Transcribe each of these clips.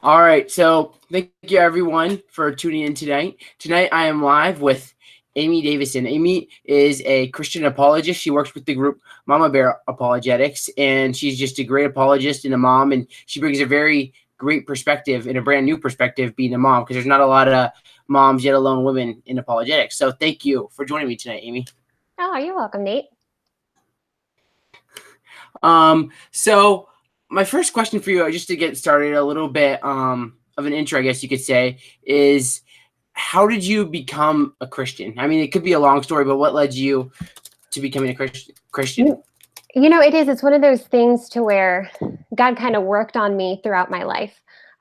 All right, so thank you everyone for tuning in tonight. Tonight I am live with Amy Davison. Amy is a Christian apologist. She works with the group Mama Bear Apologetics, and she's just a great apologist and a mom, and she brings a very great perspective and a brand new perspective being a mom, because there's not a lot of moms, yet alone women in apologetics. So thank you for joining me tonight, Amy. Oh, you're welcome, Nate. So my first question for you, just to get started, a little bit of an intro, I guess you could say, is how did you become a Christian? I mean, it could be a long story, but what led you to becoming a Christian? You know, it is. It's one of those things to where God kind of worked on me throughout my life.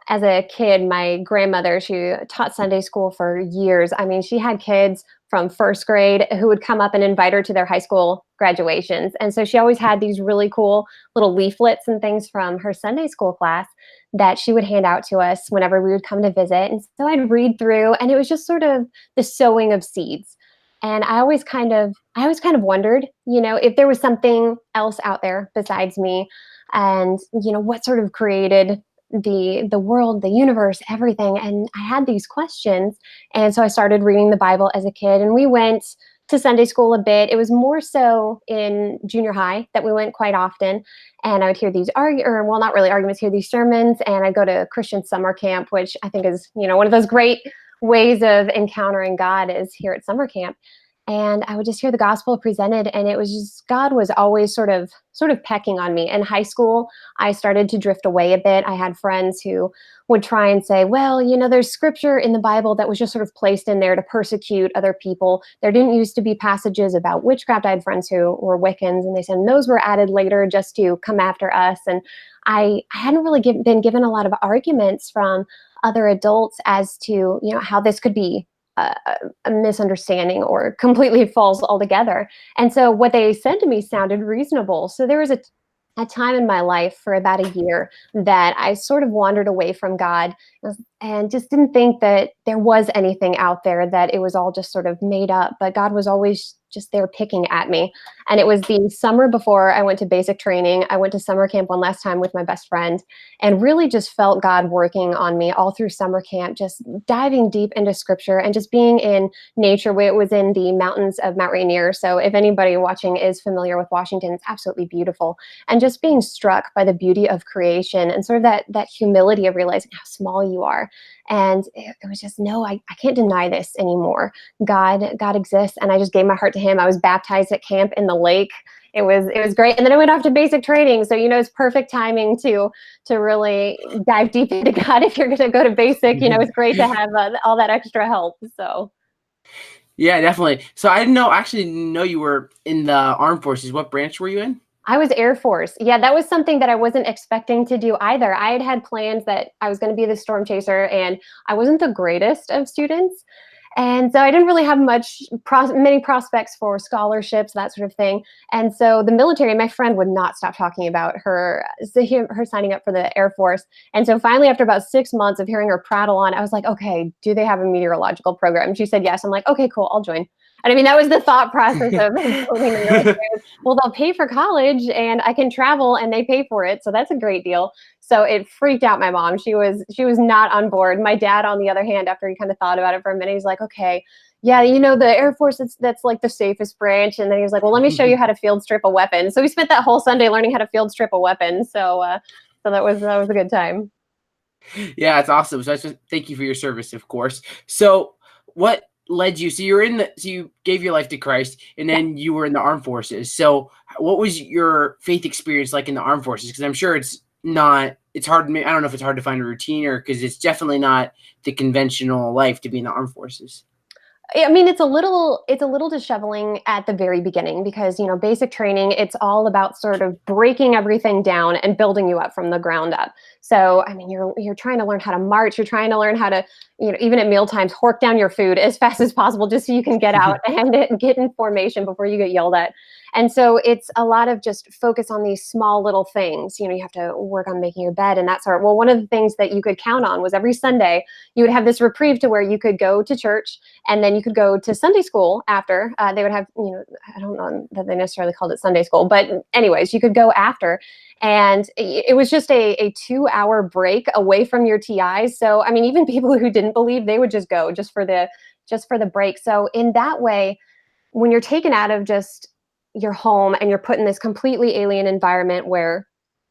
As a kid, my grandmother, she taught Sunday school for years. I mean, she had kids from first grade who would come up and invite her to their high school graduations. And so she always had these really cool little leaflets and things from her Sunday school class that she would hand out to us whenever we would come to visit. And so I'd read through, and it was just sort of the sowing of seeds. And I always kind of wondered, if there was something else out there besides me, and what sort of created the world, the universe, everything. And I had these questions, and so I started reading the Bible as a kid, and we went to Sunday school a bit. It was more so in junior high that we went quite often, and I would hear these not really arguments, hear these sermons, and I'd go to Christian summer camp, which I think is one of those great ways of encountering God is here at summer camp. And I would just hear the gospel presented, and it was just God was always sort of pecking on me. In high school, I started to drift away a bit. I had friends who would try and say, well, there's scripture in the Bible that was just sort of placed in there to persecute other people. There didn't used to be passages about witchcraft. I had friends who were Wiccans, and they said those were added later just to come after us. And I hadn't really been given a lot of arguments from other adults as to how this could be a misunderstanding or completely false altogether. And so what they said to me sounded reasonable. So there was a time in my life for about a year that I sort of wandered away from God and just didn't think that there was anything out there, that it was all just sort of made up. But God was always just there picking at me. And it was the summer before I went to basic training. I went to summer camp one last time with my best friend and really just felt God working on me all through summer camp, just diving deep into scripture and just being in nature. It was in the mountains of Mount Rainier. So if anybody watching is familiar with Washington, it's absolutely beautiful. And just being struck by the beauty of creation and sort of that humility of realizing how small you are. And it was just, no, I can't deny this anymore. God exists. And I just gave my heart to him. I was baptized at camp in the lake. It was great. And then I went off to basic training. So, it's perfect timing to really dive deep into God. If you're going to go to basic, it's great to have all that extra help. So. Yeah, definitely. So I didn't actually know you were in the armed forces. What branch were you in? I was Air Force. Yeah, that was something that I wasn't expecting to do either. I had plans that I was going to be the storm chaser, and I wasn't the greatest of students. And so I didn't really have many prospects for scholarships, that sort of thing. And so the military, my friend would not stop talking about her signing up for the Air Force. And so finally, after about 6 months of hearing her prattle on, I was like, okay, do they have a meteorological program? And she said yes. I'm like, okay, cool, I'll join. And I mean, that was the thought process of joining the military. Well, they'll pay for college and I can travel and they pay for it. So that's a great deal. So it freaked out my mom. She was not on board. My dad, on the other hand, after he kind of thought about it for a minute, he's like, okay, yeah, the Air Force, that's like the safest branch. And then he was like, well, let me show you how to field strip a weapon. So we spent that whole Sunday learning how to field strip a weapon. So that was a good time. Yeah, it's awesome. So thank you for your service, of course. So what led you? So you gave your life to Christ, and then you were in the armed forces. So what was your faith experience like in the armed forces? Because I'm sure it's hard. I don't know if it's hard to find a routine, or because it's definitely not the conventional life to be in the armed forces. I mean, it's a little disheveling at the very beginning because, basic training, it's all about sort of breaking everything down and building you up from the ground up. So, I mean, you're trying to learn how to march. You're trying to learn how to, even at meal times, hork down your food as fast as possible just so you can get out and get in formation before you get yelled at. And so it's a lot of just focus on these small little things. You have to work on making your bed and that sort. Well, one of the things that you could count on was every Sunday you would have this reprieve to where you could go to church and then you could go to Sunday school after. They would have, I don't know that they necessarily called it Sunday school, but anyways, you could go after. And it was just a 2-hour break away from your TIs. So, I mean, even people who didn't believe, they would just go just for the break. So in that way, when you're taken out of just your home and you're put in this completely alien environment where,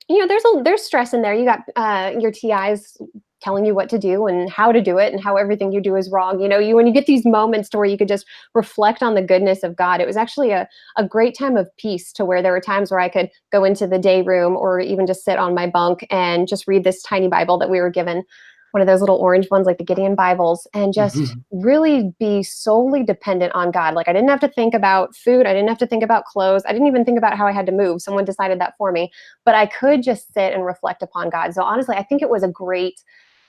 there's stress in there. You got your TIs telling you what to do and how to do it and how everything you do is wrong. When you get these moments to where you could just reflect on the goodness of God, it was actually a great time of peace, to where there were times where I could go into the day room or even just sit on my bunk and just read this tiny Bible that we were given, one of those little orange ones like the Gideon Bibles, and just really be solely dependent on God. Like, I didn't have to think about food. I didn't have to think about clothes. I didn't even think about how I had to move. Someone decided that for me, but I could just sit and reflect upon God. So honestly, I think it was a great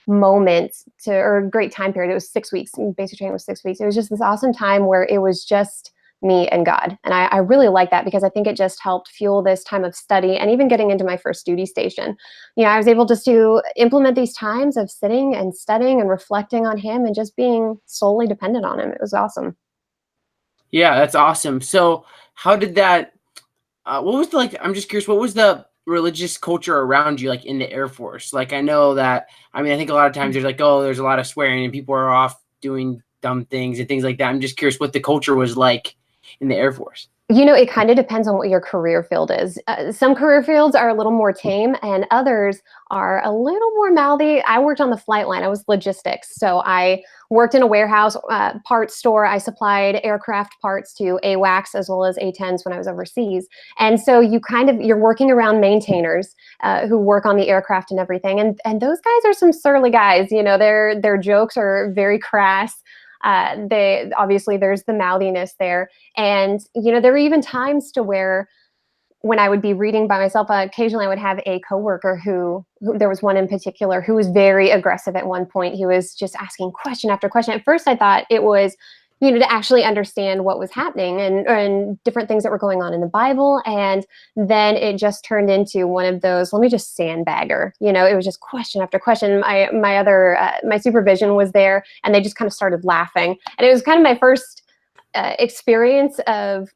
moment or a great time period. It was 6 weeks. Basic training was 6 weeks. It was just this awesome time where it was just me and God. And I really like that, because I think it just helped fuel this time of study, and even getting into my first duty station. I was able just to implement these times of sitting and studying and reflecting on Him and just being solely dependent on Him. It was awesome. Yeah, that's awesome. So how did that, what was I'm just curious, what was the religious culture around you, like in the Air Force? Like, I know that, I mean, I think a lot of times there's there's a lot of swearing and people are off doing dumb things and things like that. I'm just curious what the culture was like in the Air Force. It kind of depends on what your career field is. Some career fields are a little more tame, and others are a little more mouthy. I worked on the flight line. I was logistics. So I worked in a warehouse parts store. I supplied aircraft parts to AWACS as well as A-10s when I was overseas. And so you're working around maintainers who work on the aircraft and everything. And those guys are some surly guys. Their jokes are very crass. Obviously there's the mouthiness there. And, there were even times to where, when I would be reading by myself, occasionally I would have a coworker who there was one in particular who was very aggressive at one point. He was just asking question after question. At first I thought it was, to actually understand what was happening and different things that were going on in the Bible. And then it just turned into one of those, let me just sandbagger. It was just question after question. My supervision was there, and they just kind of started laughing. And it was kind of my first experience of,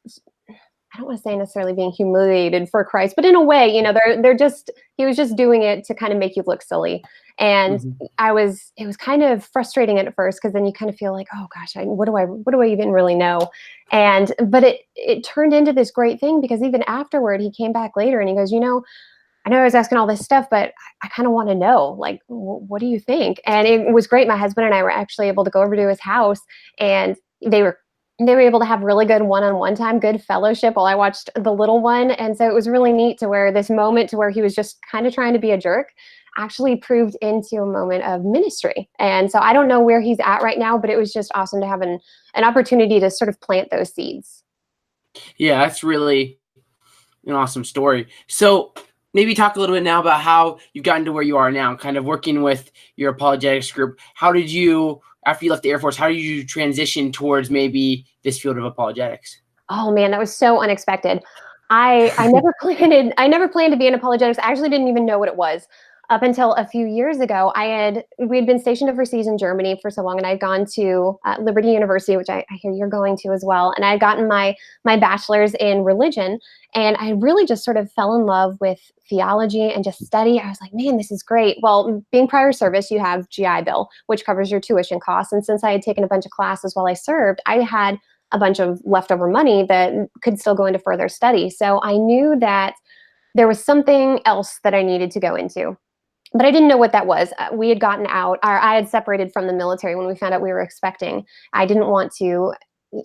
I don't want to say necessarily being humiliated for Christ, but in a way, he was just doing it to kind of make you look silly. And it was kind of frustrating at first, because then you kind of feel like, oh gosh, what do I even really know? But it turned into this great thing, because even afterward, he came back later and he goes, I know I was asking all this stuff, but I kind of want to know, like, what do you think? And it was great. My husband and I were actually able to go over to his house, and they were able to have really good one-on-one time, good fellowship while I watched the little one. And so it was really neat to where this moment to where he was just kind of trying to be a jerk actually proved into a moment of ministry. And so I don't know where he's at right now, but it was just awesome to have an opportunity to sort of plant those seeds. Yeah, that's really an awesome story. So maybe talk a little bit now about how you've gotten to where you are now, kind of working with your apologetics group. How did you, after you left the Air Force, how did you transition towards maybe this field of apologetics? Oh man, that was so unexpected. I never planned to be in apologetics. I actually didn't even know what it was up until a few years ago. We'd been stationed overseas in Germany for so long, and I'd gone to Liberty University, which I hear you're going to as well. And I had gotten my bachelor's in religion, and I really just sort of fell in love with theology and just study. I was like, man, this is great. Well, being prior service, you have GI Bill, which covers your tuition costs. And since I had taken a bunch of classes while I served, I had a bunch of leftover money that could still go into further study. So I knew that there was something else that I needed to go into, but I didn't know what that was. We had gotten out, or I had separated from the military when we found out we were expecting. I didn't want to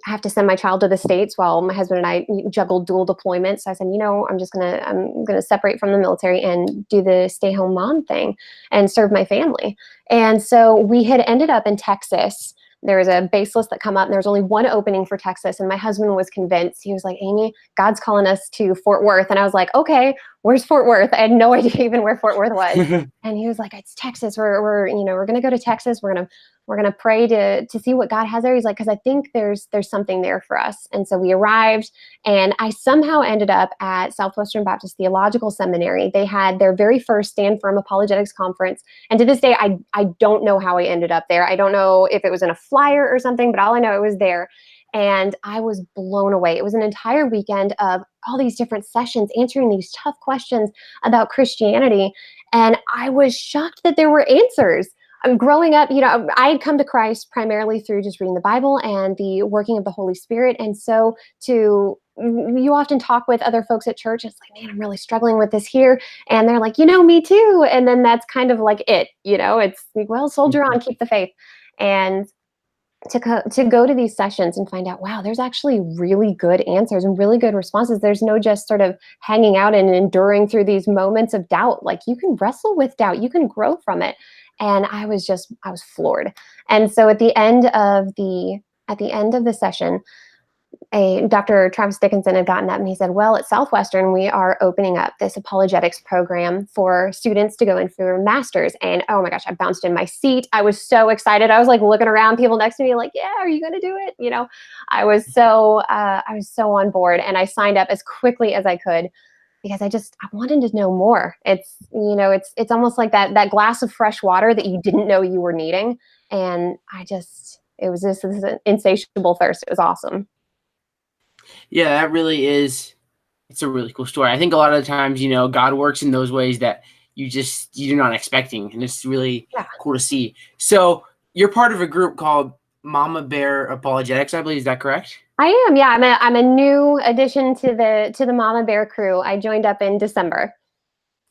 have to send my child to the States while my husband and I juggled dual deployments. So I said, I'm gonna separate from the military and do the stay home mom thing and serve my family. And so we had ended up in Texas. There was a base list that come up, and there was only one opening for Texas. And my husband was convinced. He was like, Amy, God's calling us to Fort Worth. And I was like, okay, where's Fort Worth? I had no idea even where Fort Worth was. And he was like, it's Texas. We're going to go to Texas. We're going to We're going to pray to see what God has there. He's like, because I think there's something there for us. And so we arrived, and I somehow ended up at Southwestern Baptist Theological Seminary. They had their very first Stand Firm Apologetics conference. And to this day, I don't know how I ended up there. I don't know if it was in a flyer or something, but all I know, it was there. And I was blown away. It was an entire weekend of all these different sessions answering these tough questions about Christianity. And I was shocked that there were answers. Growing up, I had come to Christ primarily through just reading the Bible and the working of the Holy Spirit. And so you often talk with other folks at church. It's like, man, I'm really struggling with this here. And they're like, me too. And then that's kind of like it, it's like, well, soldier on, keep the faith. And to go to these sessions and find out, wow, there's actually really good answers and really good responses. There's no just sort of hanging out and enduring through these moments of doubt. Like, you can wrestle with doubt, you can grow from it. And I was floored. And so at the end of the session, Dr. Travis Dickinson had gotten up and he said, well, at Southwestern, we are opening up this apologetics program for students to go in for a master's. And oh my gosh, I bounced in my seat. I was so excited. I was like looking around, people next to me like, yeah, are you going to do it? I was so on board, and I signed up as quickly as I could because I wanted to know more. It's almost like that glass of fresh water that you didn't know you were needing. And it was this insatiable thirst. It was awesome. Yeah, that really is. It's a really cool story. I think a lot of the times, God works in those ways that you're not expecting, and it's really cool to see. So you're part of a group called Mama Bear Apologetics, I believe. Is that correct? I am. Yeah, I'm a new addition to the Mama Bear crew. I joined up in December.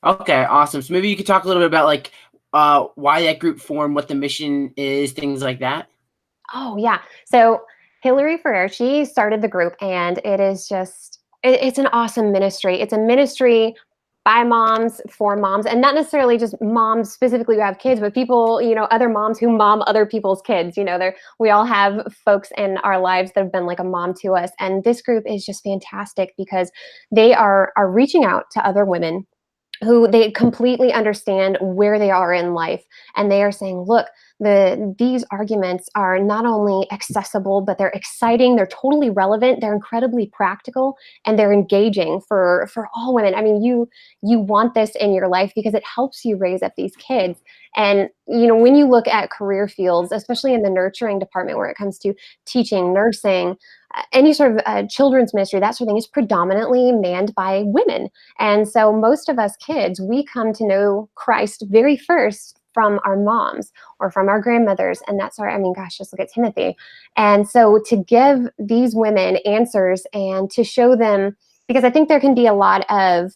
Okay, awesome. So maybe you could talk a little bit about like why that group formed, what the mission is, things like that. Oh yeah. So Hillary Ferrer, she started the group, and it is it's an awesome ministry. It's a ministry by moms for moms, and not necessarily just moms specifically who have kids, but people, other moms who mom other people's kids. We all have folks in our lives that have been like a mom to us. And this group is just fantastic because they are reaching out to other women who they completely understand where they are in life. And they are saying, look, these arguments are not only accessible, but they're exciting, they're totally relevant, they're incredibly practical, and they're engaging for all women. I mean, you want this in your life because it helps you raise up these kids. And, when you look at career fields, especially in the nurturing department, where it comes to teaching, nursing, any sort of children's ministry, that sort of thing, is predominantly manned by women. And so most of us kids, we come to know Christ very first from our moms or from our grandmothers. And that's just look at Timothy. And so to give these women answers and to show them, because I think there can be a lot of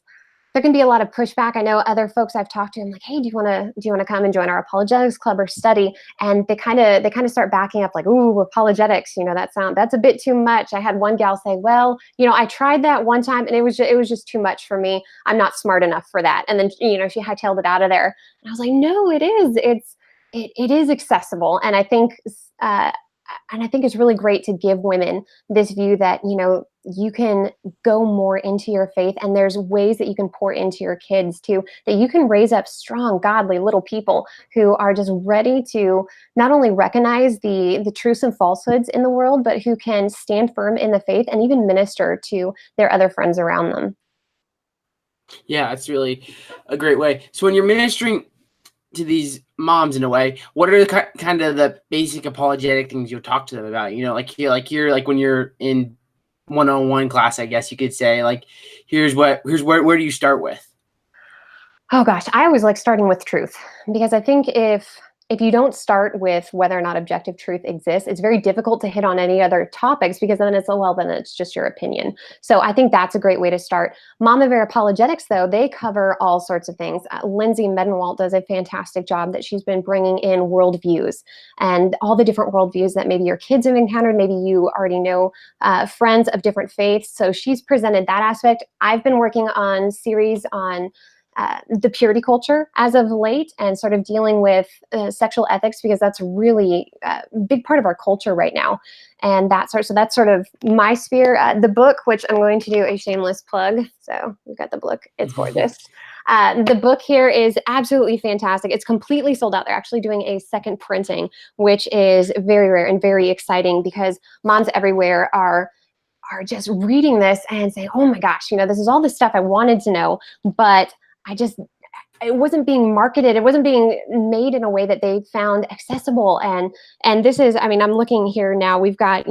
pushback. I know other folks I've talked to, I'm like, hey, do you want to come and join our apologetics club or study? And they kind of start backing up like, ooh, apologetics, that's a bit too much. I had one gal say, well, I tried that one time and it was just too much for me. I'm not smart enough for that. And then, she hightailed it out of there. And I was like, no, it is. It is accessible. And I think it's really great to give women this view that, you can go more into your faith, and there's ways that you can pour into your kids too, that you can raise up strong, godly little people who are just ready to not only recognize the truths and falsehoods in the world, but who can stand firm in the faith and even minister to their other friends around them. Yeah, it's really a great way. So when you're ministering to these moms in a way, what are the kind of the basic apologetic things you'll talk to them about? Like when you're in one-on-one class, I guess you could say, like, here's where do you start with? Oh gosh, I always like starting with truth, because I think if you don't start with whether or not objective truth exists, it's very difficult to hit on any other topics, because then it's just your opinion. So I think that's a great way to start. Mama Bear Apologetics, though, they cover all sorts of things. Lindsay Medenwalt does a fantastic job that she's been bringing in worldviews and all the different worldviews that maybe your kids have encountered. Maybe you already know friends of different faiths. So she's presented that aspect. I've been working on series on the purity culture as of late, and sort of dealing with sexual ethics, because that's really a big part of our culture right now. And that's sort of my sphere. The book, which I'm going to do a shameless plug. So we've got the book. It's gorgeous. The book here is absolutely fantastic. It's completely sold out. They're actually doing a second printing, which is very rare and very exciting because moms everywhere are just reading this and saying, oh my gosh, this is all the stuff I wanted to know, but it wasn't being marketed. It wasn't being made in a way that they found accessible. And this is, I mean, I'm looking here now, we've got,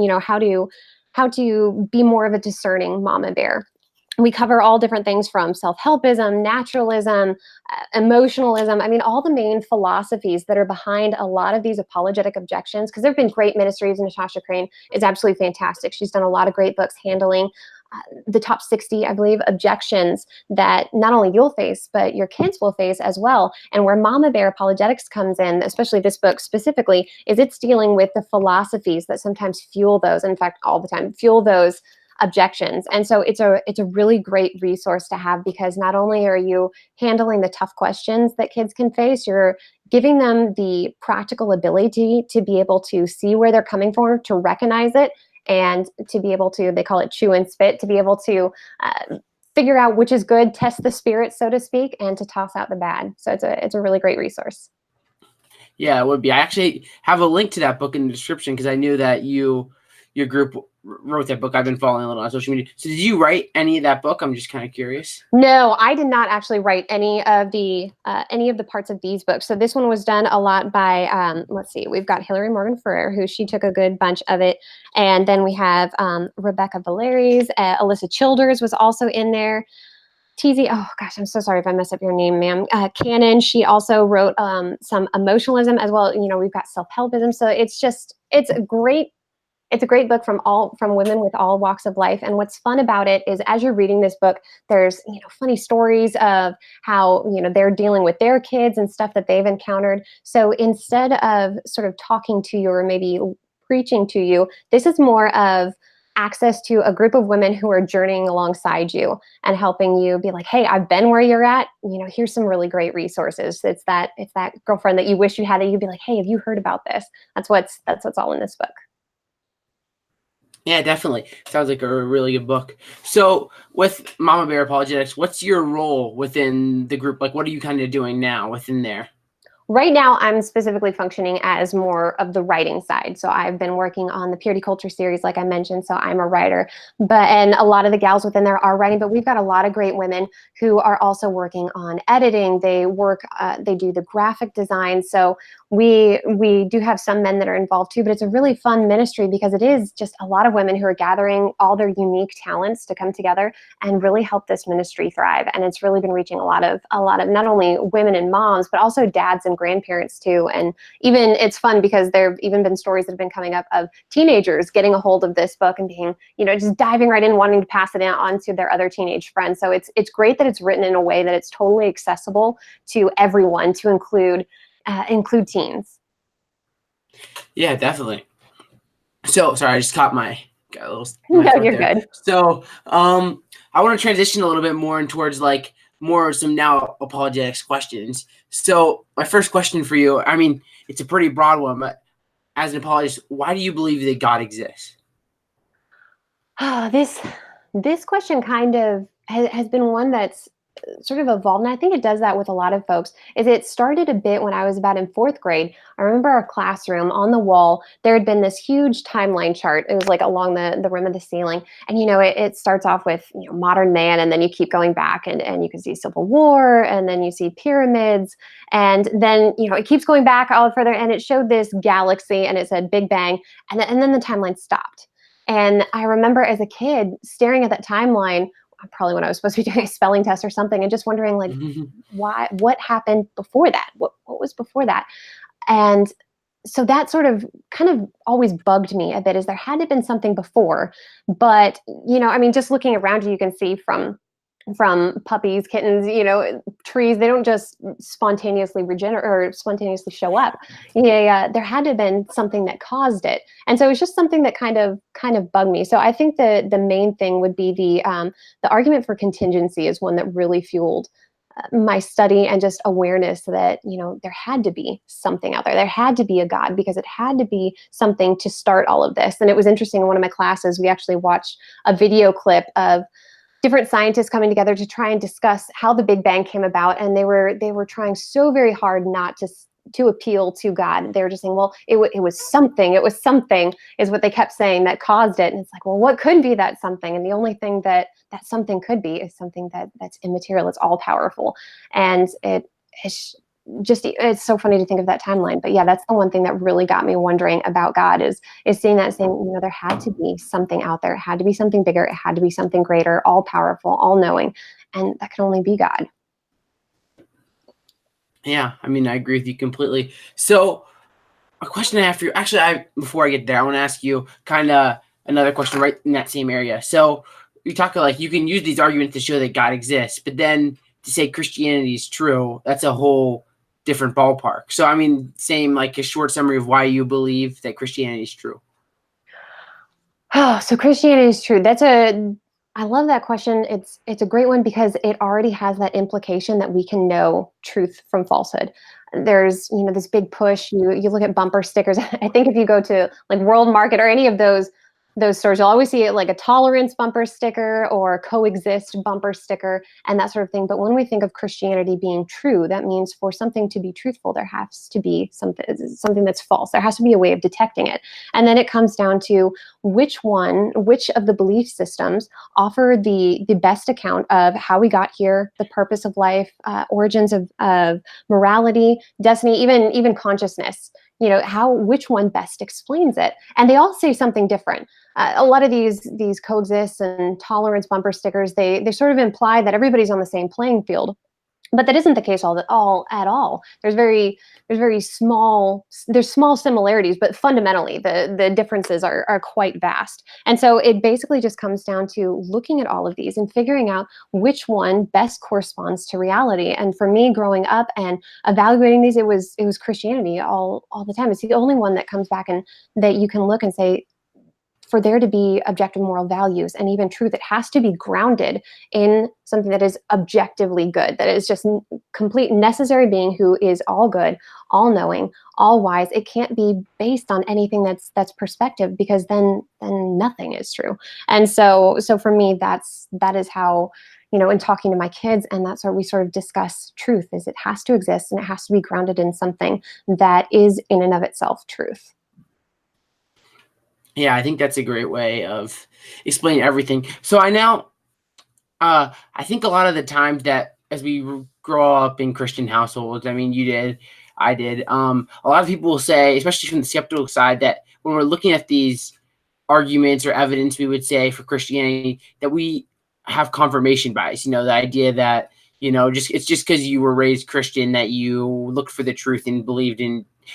how to be more of a discerning mama bear. We cover all different things from self-helpism, naturalism, emotionalism. I mean, all the main philosophies that are behind a lot of these apologetic objections, because there have been great ministries. Natasha Crane is absolutely fantastic. She's done a lot of great books handling the top 60, I believe, objections that not only you'll face, but your kids will face as well. And where Mama Bear Apologetics comes in, especially this book specifically, is it's dealing with the philosophies that sometimes fuel those, in fact, all the time, fuel those objections. And so it's a really great resource to have, because not only are you handling the tough questions that kids can face, you're giving them the practical ability to be able to see where they're coming from, to recognize it, and to be able to, they call it chew and spit, to be able to figure out which is good, test the spirit, so to speak, and to toss out the bad. So it's a really great resource. Yeah, it would be. I actually have a link to that book in the description because I knew that your group wrote that book. I've been following a little on social media. So did you write any of that book? I'm just kind of curious. No, I did not actually write any of the parts of these books. So this one was done a lot by, let's see, we've got Hillary Morgan Ferrer, who she took a good bunch of it. And then we have Rebecca Valeries, Alyssa Childers was also in there. TZ, oh gosh, I'm so sorry if I mess up your name, ma'am. Cannon, she also wrote some emotionalism as well. We've got self-helpism. So it's a great book from women with all walks of life. And what's fun about it is, as you're reading this book, there's funny stories of how they're dealing with their kids and stuff that they've encountered. So instead of sort of talking to you or maybe preaching to you, this is more of access to a group of women who are journeying alongside you and helping you be like, hey, I've been where you're at. Here's some really great resources. It's that girlfriend that you wish you had, that you'd be like, hey, have you heard about this? That's what's all in this book. Yeah, definitely. Sounds like a really good book. So with Mama Bear Apologetics, what's your role within the group? Like, what are you kind of doing now within there? Right now, I'm specifically functioning as more of the writing side. So I've been working on the Purity Culture series, like I mentioned. So I'm a writer, and a lot of the gals within there are writing, but we've got a lot of great women who are also working on editing. They do the graphic design. So we do have some men that are involved too, but it's a really fun ministry because it is just a lot of women who are gathering all their unique talents to come together and really help this ministry thrive. And it's really been reaching a lot of not only women and moms, but also dads and grandparents too. And even it's fun because there have even been stories that have been coming up of teenagers getting a hold of this book and being, just diving right in, wanting to pass it on to their other teenage friends. So it's great that it's written in a way that it's totally accessible to everyone, to include teens. Yeah, definitely. So sorry, I just caught got a little. No, you're good. So I want to transition a little bit more in towards like more some now apologetics questions. So my first question for you, I mean, it's a pretty broad one, but as an apologist, why do you believe that God exists? This question kind of has been one that's sort of evolved, and I think it does that with a lot of folks. Is it started a bit when I was about in 4th grade. I remember our classroom, on the wall there had been this huge timeline chart. It was like along the rim of the ceiling, and it starts off with modern man, and then you keep going back, and you can see Civil War, and then you see pyramids, and then it keeps going back all further, and it showed this galaxy, and it said Big Bang, and then the timeline stopped. And I remember as a kid staring at that timeline, probably when I was supposed to be doing a spelling test or something, and just wondering like, what happened before that? What was before that? And so that sort of kind of always bugged me a bit, is there had to have been something before. But, just looking around you can see from puppies, kittens, trees, they don't just spontaneously regenerate or spontaneously show up. Yeah, there had to have been something that caused it. And so it was just something that kind of bugged me. So I think the main thing would be the argument for contingency is one that really fueled my study and just awareness that, there had to be something out there. There had to be a God, because it had to be something to start all of this. And it was interesting, in one of my classes, we actually watched a video clip of different scientists coming together to try and discuss how the Big Bang came about, and they were trying so very hard not to appeal to God. They were just saying, well, it was something. It was something is what they kept saying that caused it. And it's like, well, what could be that something? And the only thing that something could be is something that's immaterial. It's all powerful, and it's so funny to think of that timeline. But yeah, that's the one thing that really got me wondering about God is seeing that, saying, there had to be something out there. It had to be something bigger. It had to be something greater, all powerful, all knowing, and that can only be God. Yeah, I mean, I agree with you completely. So a question I have for you, actually, before I get there, I want to ask you kind of another question right in that same area. So you talk like you can use these arguments to show that God exists, but then to say Christianity is true, that's a whole different ballpark. So, I mean, same like a short summary of why you believe that Christianity is true. Oh, so Christianity is true. I love that question. It's a great one because it already has that implication that we can know truth from falsehood. There's, this big push. You look at bumper stickers. I think if you go to like World Market or any of those stores, you'll always see it like a tolerance bumper sticker or coexist bumper sticker and that sort of thing. But when we think of Christianity being true, that means for something to be truthful, there has to be something that's false. There has to be a way of detecting it. And then it comes down to which of the belief systems offer the best account of how we got here, the purpose of life, origins of morality, destiny, even consciousness. Which one best explains it. And they all say something different. A lot of these coexist and tolerance bumper stickers, they sort of imply that everybody's on the same playing field. But that isn't the case at all. There's small similarities, but fundamentally the differences are quite vast. And so it basically just comes down to looking at all of these and figuring out which one best corresponds to reality. And for me, growing up and evaluating these, it was Christianity all the time. It's the only one that comes back and that you can look and say, for there to be objective moral values and even truth, it has to be grounded in something that is objectively good, that is just complete necessary being who is all good, all knowing, all wise. It can't be based on anything that's perspective, because then nothing is true. And so for me, that is how, in talking to my kids, and that's where we sort of discuss truth, is it has to exist and it has to be grounded in something that is in and of itself truth. Yeah, I think that's a great way of explaining everything. So I think a lot of the times that as we grow up in Christian households, I mean, you did, I did. A lot of people will say, especially from the skeptical side, that when we're looking at these arguments or evidence, we would say for Christianity that we have confirmation bias. The idea that it's just because you were raised Christian that you looked for the truth and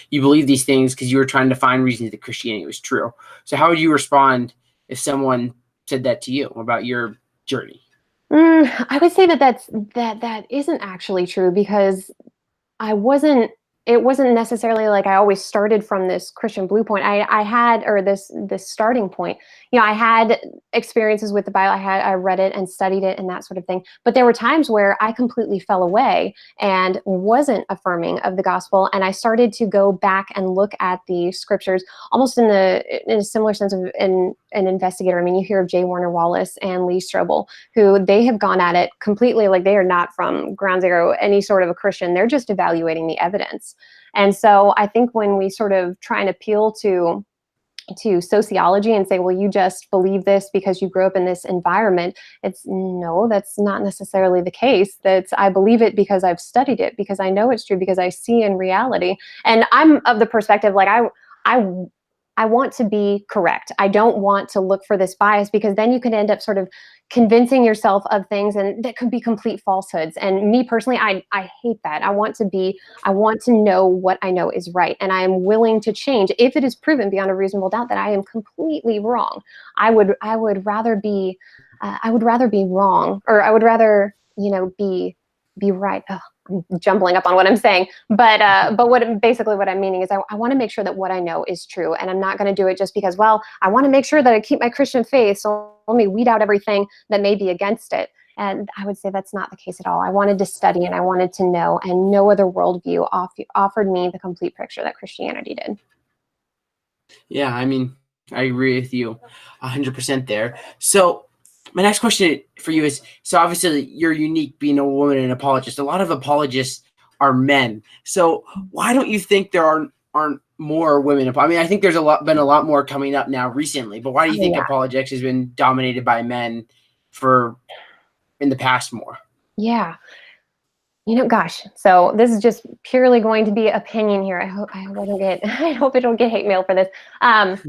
you believe these things because you were trying to find reasons that Christianity was true. So how would you respond if someone said that to you about your journey? I would say that isn't actually true, because it wasn't necessarily like I always started from this Christian blue point. I had, or this starting point, I had experiences with the Bible. I read it and studied it and that sort of thing. But there were times where I completely fell away and wasn't affirming of the gospel. And I started to go back and look at the scriptures almost in a similar sense of an investigator. I mean, you hear of J. Warner Wallace and Lee Strobel, who they have gone at it completely like they are not from ground zero, any sort of a Christian. They're just evaluating the evidence. And so I think when we sort of try and appeal to sociology and say, well, you just believe this because you grew up in this environment, no, that's not necessarily the case. I believe it because I've studied it, because I know it's true, because I see in reality. And I'm of the perspective, like I want to be correct. I don't want to look for this bias, because then you can end up sort of convincing yourself of things, and that could be complete falsehoods. And me personally, I hate that. I want to know what I know is right, and I am willing to change if it is proven beyond a reasonable doubt that I am completely wrong. I would rather be wrong, or I would rather be right. Oh, I'm jumbling up on what I'm saying, but what I'm meaning is I want to make sure that what I know is true, and I'm not going to do it just because, well, I want to make sure that I keep my Christian faith, so let me weed out everything that may be against it. And I would say that's not the case at all. I wanted to study and I wanted to know, and no other worldview offered me the complete picture that Christianity did. Yeah, I mean, I agree with you 100% there. So My next question for you is, so obviously you're unique being a woman and an apologist. A lot of apologists are men. So why don't you think there aren't more women? I mean, I think there's been a lot more coming up now recently, but why do you Oh think yeah. apologetics has been dominated by men for in the past more? Yeah. Gosh, so this is just purely going to be opinion here. I hope I don't get I hope I don't get hate mail for this. Um,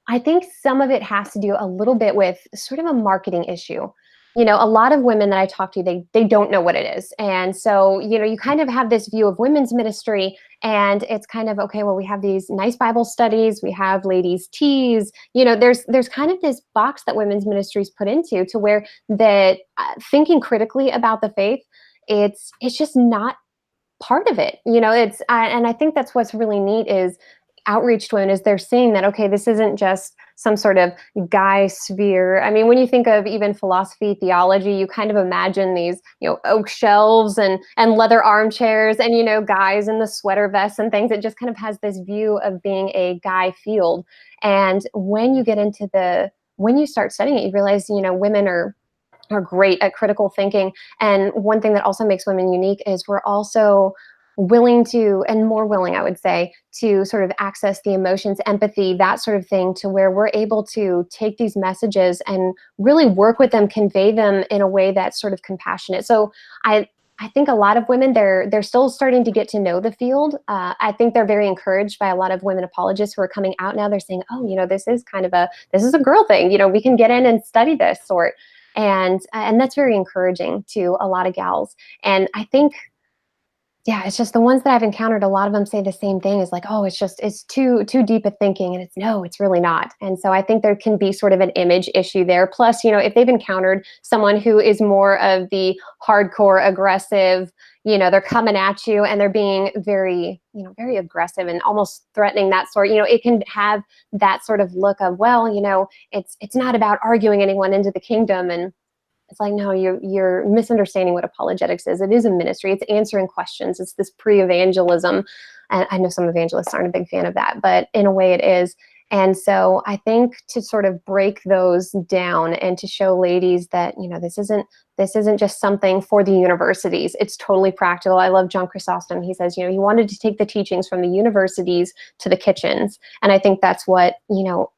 I think some of it has to do a little bit with sort of a marketing issue. A lot of women that I talk to, they don't know what it is. And so, you kind of have this view of women's ministry, and it's kind of okay, well, we have these nice Bible studies, we have ladies' teas. There's kind of this box that women's ministries put into to where that thinking critically about the faith, it's just not part of it. And I think that's what's really neat is outreach to women is they're seeing that, okay, this isn't just some sort of guy sphere. I mean, when you think of even philosophy, theology, you kind of imagine these, oak shelves and leather armchairs and, guys in the sweater vests and things. It just kind of has this view of being a guy field. And when you get into when you start studying it, you realize, women are great at critical thinking. And one thing that also makes women unique is we're also willing to, and more willing, I would say, to sort of access the emotions, empathy, that sort of thing, to where we're able to take these messages and really work with them, convey them in a way that's sort of compassionate. So I think a lot of women, they're still starting to get to know the field. I think they're very encouraged by a lot of women apologists who are coming out now. They're saying, oh, this is this is a girl thing. We can get in and study this sort. And that's very encouraging to a lot of gals. And I think, yeah, it's just the ones that I've encountered, a lot of them say the same thing, is like, oh, it's too deep a thinking. And no, it's really not. And so I think there can be sort of an image issue there. Plus, if they've encountered someone who is more of the hardcore aggressive, they're coming at you and they're being very, very aggressive and almost threatening, that sort, it can have that sort of look of, well, it's not about arguing anyone into the kingdom. And it's like, no, you're misunderstanding what apologetics is. It is a ministry. It's answering questions. It's this pre-evangelism. And I know some evangelists aren't a big fan of that, but in a way it is. And so I think to sort of break those down and to show ladies that, this isn't just something for the universities. It's totally practical. I love John Chrysostom. He says, he wanted to take the teachings from the universities to the kitchens. And I think that's what,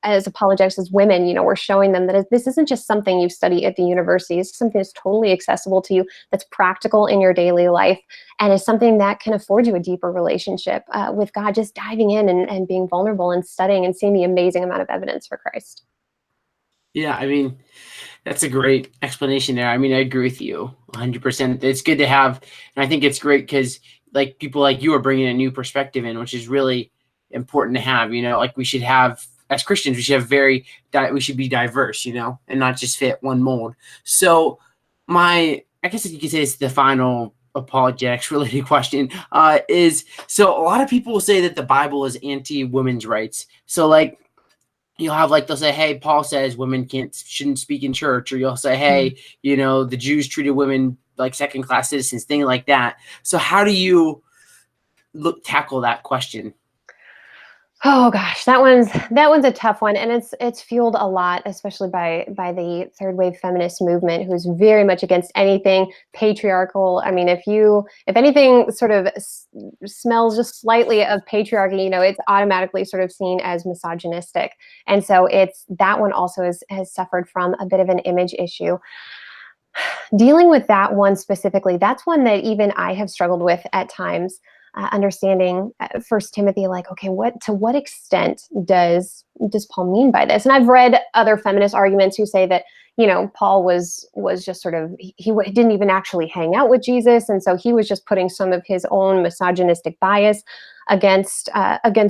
as apologetics, as women, we're showing them that this isn't just something you study at the university. It's something that's totally accessible to you, that's practical in your daily life, and is something that can afford you a deeper relationship with God, just diving in and being vulnerable and studying and seeing the amazing amount of evidence for Christ. Yeah, I mean, that's a great explanation there. I mean, I agree with you 100%. It's good to have, and I think it's great because like people like you are bringing a new perspective in, which is really important to have. Like we should have, as Christians, we should have we should be diverse, and not just fit one mold. So I guess you could say it's the final apologetics related question is, so a lot of people will say that the Bible is anti-women's rights. So like, you'll have they'll say, hey, Paul says women shouldn't speak in church, or you'll say, hey, the Jews treated women like second class citizens, things like that. So how do you tackle that question? Oh gosh, that one's a tough one, and it's fueled a lot, especially by the third wave feminist movement, who's very much against anything patriarchal. I mean, if anything sort of smells just slightly of patriarchy, it's automatically sort of seen as misogynistic, and so it's that one also has suffered from a bit of an image issue. Dealing with that one specifically, that's one that even I have struggled with at times. Understanding First Timothy, like, okay, to what extent does Paul mean by this? And I've read other feminist arguments who say that Paul was just sort of he didn't even actually hang out with Jesus, and so he was just putting some of his own misogynistic bias against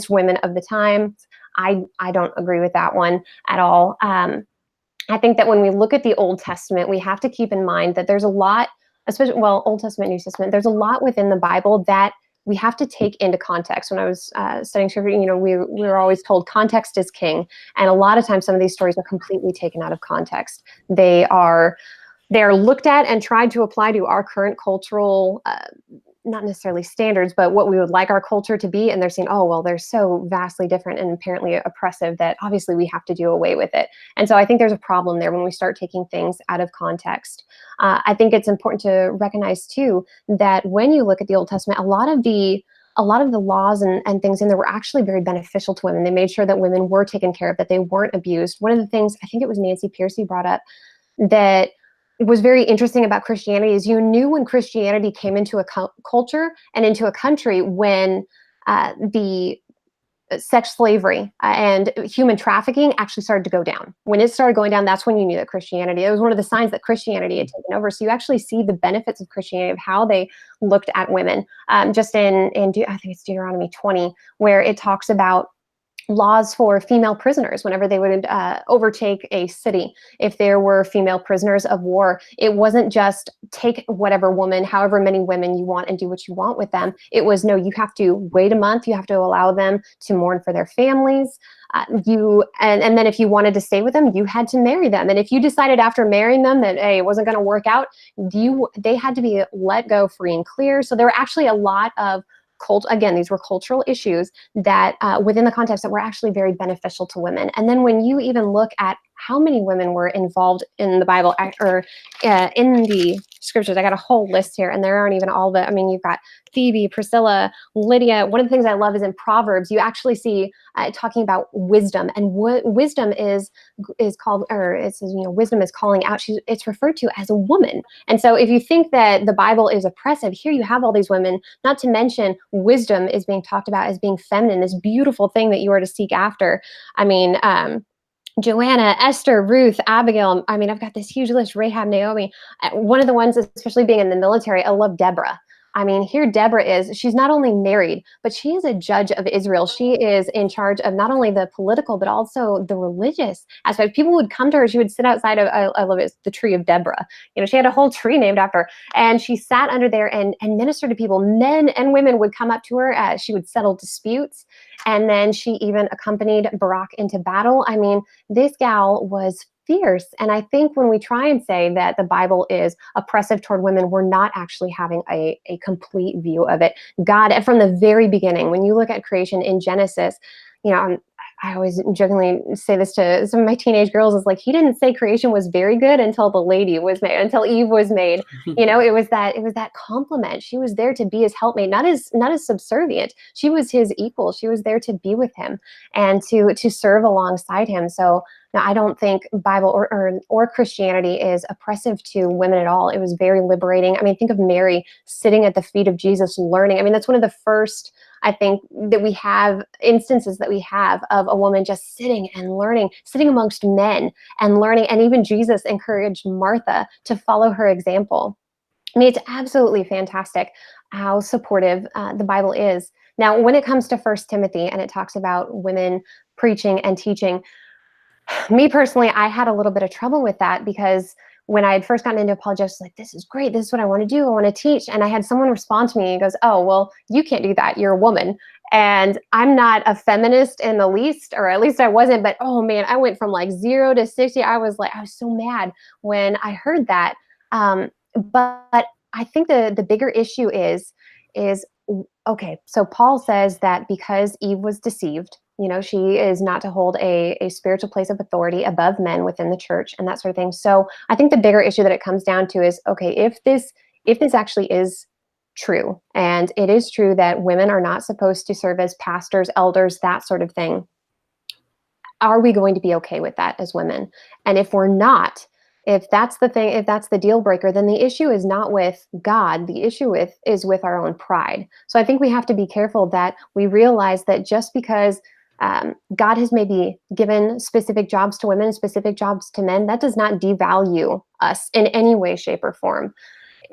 women of the time. I don't agree with that one at all. I think that when we look at the Old Testament, we have to keep in mind that there's a lot, especially, well, Old Testament, New Testament, there's a lot within the Bible that we have to take into context. When I was studying scripture, we were always told context is king. And a lot of times some of these stories are completely taken out of context. They are looked at and tried to apply to our current cultural not necessarily standards, but what we would like our culture to be. And they're saying, oh, well, they're so vastly different and apparently oppressive that obviously we have to do away with it. And so I think there's a problem there when we start taking things out of context. I think it's important to recognize too that when you look at the Old Testament, a lot of the laws and things in there were actually very beneficial to women. They made sure that women were taken care of, that they weren't abused. One of the things, I think it was Nancy Pearcey brought up, that was very interesting about Christianity is you knew when Christianity came into a culture and into a country when the sex slavery and human trafficking actually started to go down. When it started going down, that's when you knew that Christianity, it was one of the signs that Christianity had taken over. So you actually see the benefits of Christianity, of how they looked at women. Just in I think it's Deuteronomy 20, where it talks about laws for female prisoners whenever they would overtake a city. If there were female prisoners of war, it wasn't just take whatever woman, however many women you want, and do what you want with them. It was, no, you have to wait a month. You have to allow them to mourn for their families. And then if you wanted to stay with them, you had to marry them. And if you decided after marrying them that, hey, it wasn't going to work out, they had to be let go free and clear. So there were actually a lot of again, these were cultural issues that within the context that were actually very beneficial to women. And then when you even look at how many women were involved in the Bible or in the scriptures, I got a whole list here, and there aren't even all the, I mean, you've got Phoebe, Priscilla, Lydia. One of the things I love is in Proverbs, you actually see talking about wisdom, and wisdom is called, or it says, wisdom is calling out. It's referred to as a woman. And so if you think that the Bible is oppressive, here you have all these women, not to mention wisdom is being talked about as being feminine, this beautiful thing that you are to seek after. I mean, Joanna, Esther, Ruth, Abigail. I mean, I've got this huge list, Rahab, Naomi. One of the ones, especially being in the military, I love Deborah. I mean, here Deborah is, she's not only married, but she is a judge of Israel. She is in charge of not only the political, but also the religious aspect. People would come to her. She would sit outside of, I love it, the tree of Deborah. She had a whole tree named after her. And she sat under there and ministered to people. Men and women would come up to her. She would settle disputes. And then she even accompanied Barak into battle. I mean, this gal was fierce. And I think when we try and say that the Bible is oppressive toward women, we're not actually having a complete view of it. God, from the very beginning, when you look at creation in Genesis, I always jokingly say this to some of my teenage girls, is like, he didn't say creation was very good until the lady was made, until Eve was made. It was that compliment. She was there to be his helpmate, not as subservient. She was his equal. She was there to be with him and to serve alongside him. So now, I don't think Bible or Christianity is oppressive to women at all. It was very liberating. I mean, think of Mary sitting at the feet of Jesus, learning. I mean, that's one of the first, I think, that we have instances that we have of a woman just sitting and learning, sitting amongst men and learning. And even Jesus encouraged Martha to follow her example. I mean, it's absolutely fantastic how supportive the Bible is. Now, when it comes to 1 Timothy and it talks about women preaching and teaching, me personally, I had a little bit of trouble with that, because when I had first gotten into apologetics, like, this is great. This is what I want to do. I want to teach. And I had someone respond to me and goes, oh, well, you can't do that. You're a woman. And I'm not a feminist in the least, or at least I wasn't. But oh man, I went from like 0 to 60. I was so mad when I heard that. But I think the bigger issue is okay. So Paul says that because Eve was deceived, she is not to hold a spiritual place of authority above men within the church and that sort of thing. So I think the bigger issue that it comes down to is, okay, if this actually is true, and it is true that women are not supposed to serve as pastors, elders, that sort of thing, are we going to be okay with that as women? And if we're not, if that's the thing, if that's the deal breaker, then the issue is not with God. The issue is with our own pride. So I think we have to be careful that we realize that just because God has maybe given specific jobs to women, specific jobs to men, that does not devalue us in any way, shape, or form.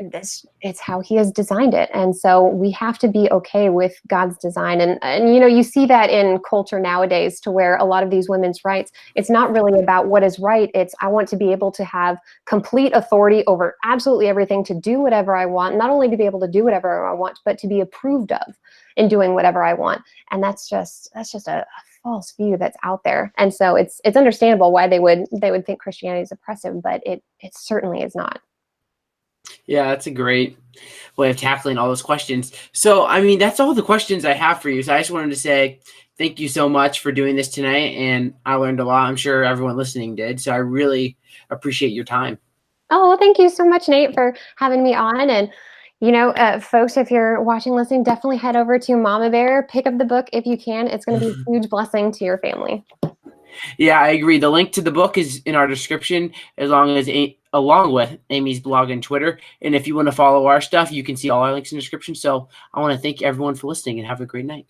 It's how he has designed it. And so we have to be okay with God's design. And you see that in culture nowadays, to where a lot of these women's rights, it's not really about what is right. It's, I want to be able to have complete authority over absolutely everything, to do whatever I want, not only to be able to do whatever I want, but to be approved of in doing whatever I want. And that's just a false view that's out there. And so it's understandable why they would think Christianity is oppressive, but it certainly is not. Yeah, that's a great way of tackling all those questions. So, I mean, that's all the questions I have for you. So I just wanted to say thank you so much for doing this tonight. And I learned a lot. I'm sure everyone listening did. So I really appreciate your time. Oh, well, thank you so much, Nate, for having me on. And, folks, if you're watching, listening, definitely head over to Mama Bear, pick up the book if you can. It's going to be a huge blessing to your family. Yeah, I agree. The link to the book is in our description, along with Amy's blog and Twitter. And if you want to follow our stuff, you can see all our links in the description. So I want to thank everyone for listening and have a great night.